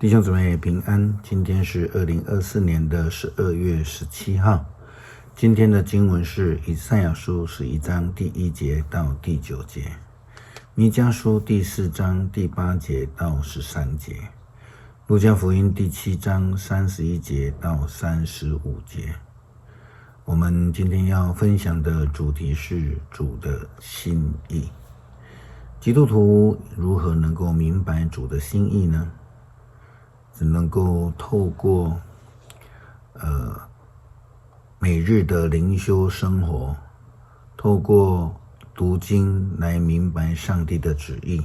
弟兄姊妹平安，今天是2024年的12月17号。今天的经文是以赛亚书11章第1节到第9节，弥迦书第4章第8节到13节，路加福音第7章31节到35节。我们今天要分享的主题是主的心意。基督徒如何能够明白主的心意呢？只能够透过每日的灵修生活，透过读经来明白上帝的旨意，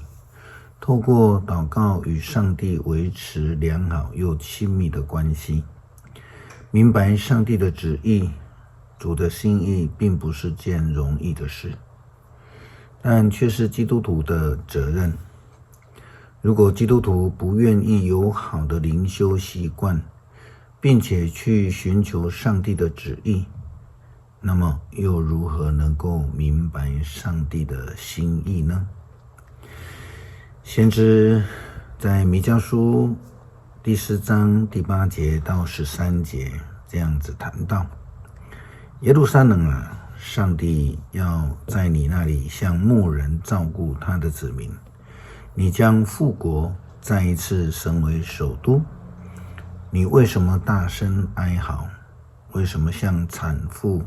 透过祷告与上帝维持良好又亲密的关系。明白上帝的旨意，主的心意并不是件容易的事，但却是基督徒的责任。如果基督徒不愿意有好的灵修习惯，并且去寻求上帝的旨意，那么又如何能够明白上帝的心意呢？先知在弥迦书第4章第8节到13节这样子谈到：耶路撒冷啊，上帝要在你那里像牧人照顾他的子民，你将复国再一次升为首都。你为什么大声哀嚎？为什么像产妇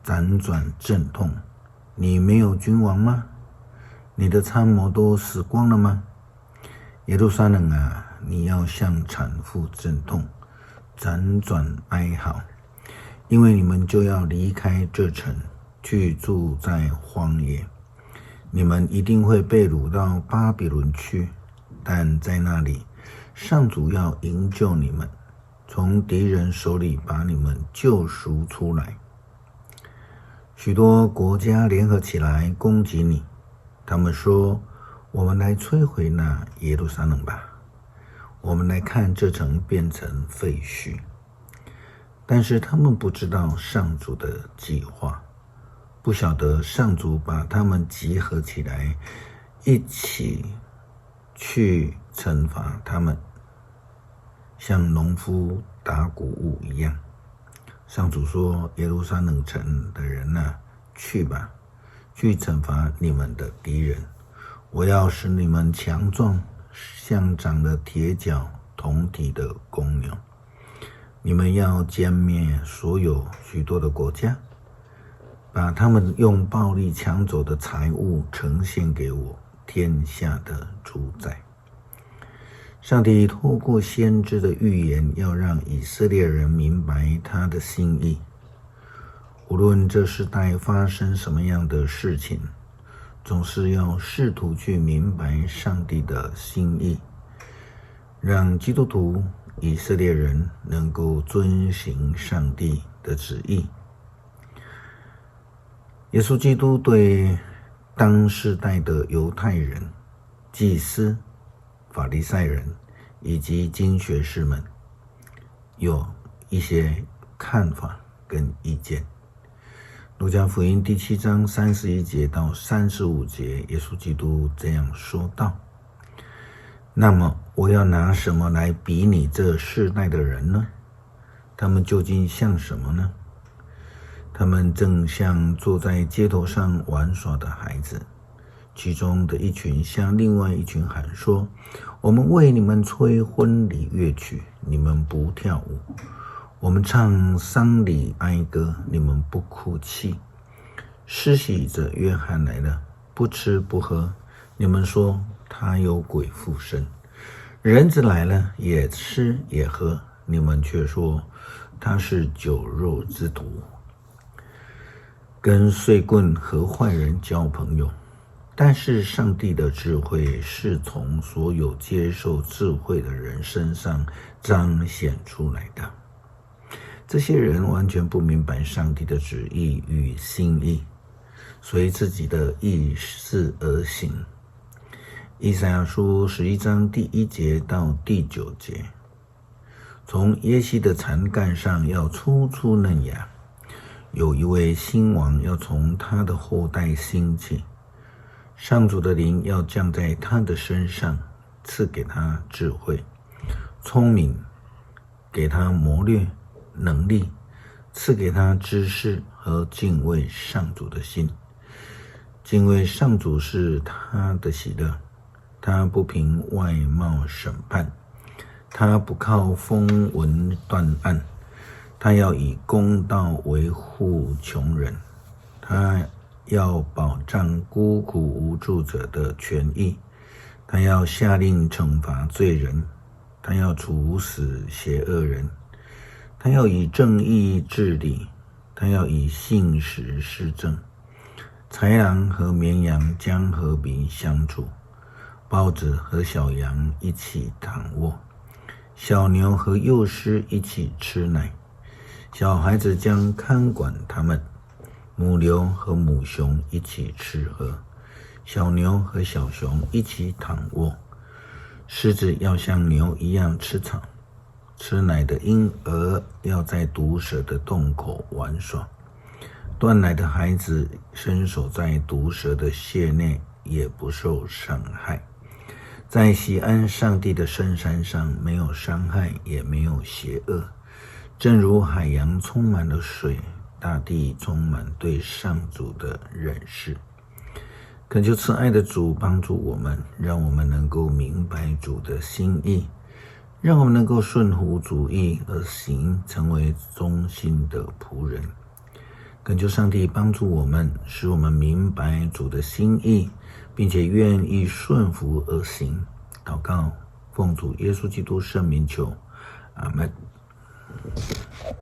辗转阵痛？你没有君王吗？你的参谋都死光了吗？耶路撒冷啊，你要像产妇阵痛，辗转哀嚎，因为你们就要离开这城，去住在荒野。你们一定会被掳到巴比伦去，但在那里，上主要营救你们，从敌人手里把你们救赎出来。许多国家联合起来攻击你，他们说：我们来摧毁那耶路撒冷吧，我们来看这城变成废墟。但是他们不知道上主的计划，不晓得上主把他们集合起来，一起去惩罚他们，像农夫打谷物一样。上主说：耶路撒冷城的人啊，去吧，去惩罚你们的敌人。我要使你们强壮，像长了铁角铜体的公牛。你们要歼灭所有许多的国家，把他们用暴力抢走的财物呈现给我天下的主宰。上帝透过先知的预言，要让以色列人明白他的心意。无论这世代发生什么样的事情，总是要试图去明白上帝的心意，让基督徒以色列人能够遵行上帝的旨意。耶稣基督对当世代的犹太人、祭司、法利赛人以及经学士们有一些看法跟意见。路加福音第7章31节到35节，耶稣基督这样说道：那么我要拿什么来比拟这世代的人呢？他们究竟像什么呢？他们正像坐在街头上玩耍的孩子，其中的一群向另外一群喊说：我们为你们吹婚礼乐曲，你们不跳舞；我们唱丧礼哀歌，你们不哭泣。施洗者约翰来了，不吃不喝，你们说他有鬼附身。人子来了，也吃也喝，你们却说他是酒肉之徒，跟睡棍和坏人交朋友。但是上帝的智慧是从所有接受智慧的人身上彰显出来的。这些人完全不明白上帝的旨意与心意，随自己的意思而行。以赛亚书11章第1节到第9节，从耶西的残干上要抽出嫩芽，有一位新王要从他的后代兴起，上主的灵要降在他的身上，赐给他智慧，聪明，给他谋略能力，赐给他知识和敬畏上主的心。敬畏上主是他的喜乐，他不凭外貌审判，他不靠风闻断案，他要以公道维护穷人，他要保障孤苦无助者的权益，他要下令惩罚罪人，他要处死邪恶人，他要以正义治理，他要以信实施政。豺狼和绵羊将和平相处，豹子和小羊一起躺卧，小牛和幼狮一起吃奶，小孩子将看管他们，母牛和母熊一起吃喝，小牛和小熊一起躺卧。狮子要像牛一样吃草，吃奶的婴儿要在毒蛇的洞口玩耍，断奶的孩子伸手在毒蛇的穴内也不受伤害。在锡安上帝的圣山上，没有伤害，也没有邪恶。正如海洋充满了水，大地充满对上主的认识。恳求慈爱的主帮助我们，让我们能够明白主的心意，让我们能够顺服主意而行，成为忠心的仆人。恳求上帝帮助我们，使我们明白主的心意，并且愿意顺服而行。祷告，奉主耶稣基督圣名求，阿们。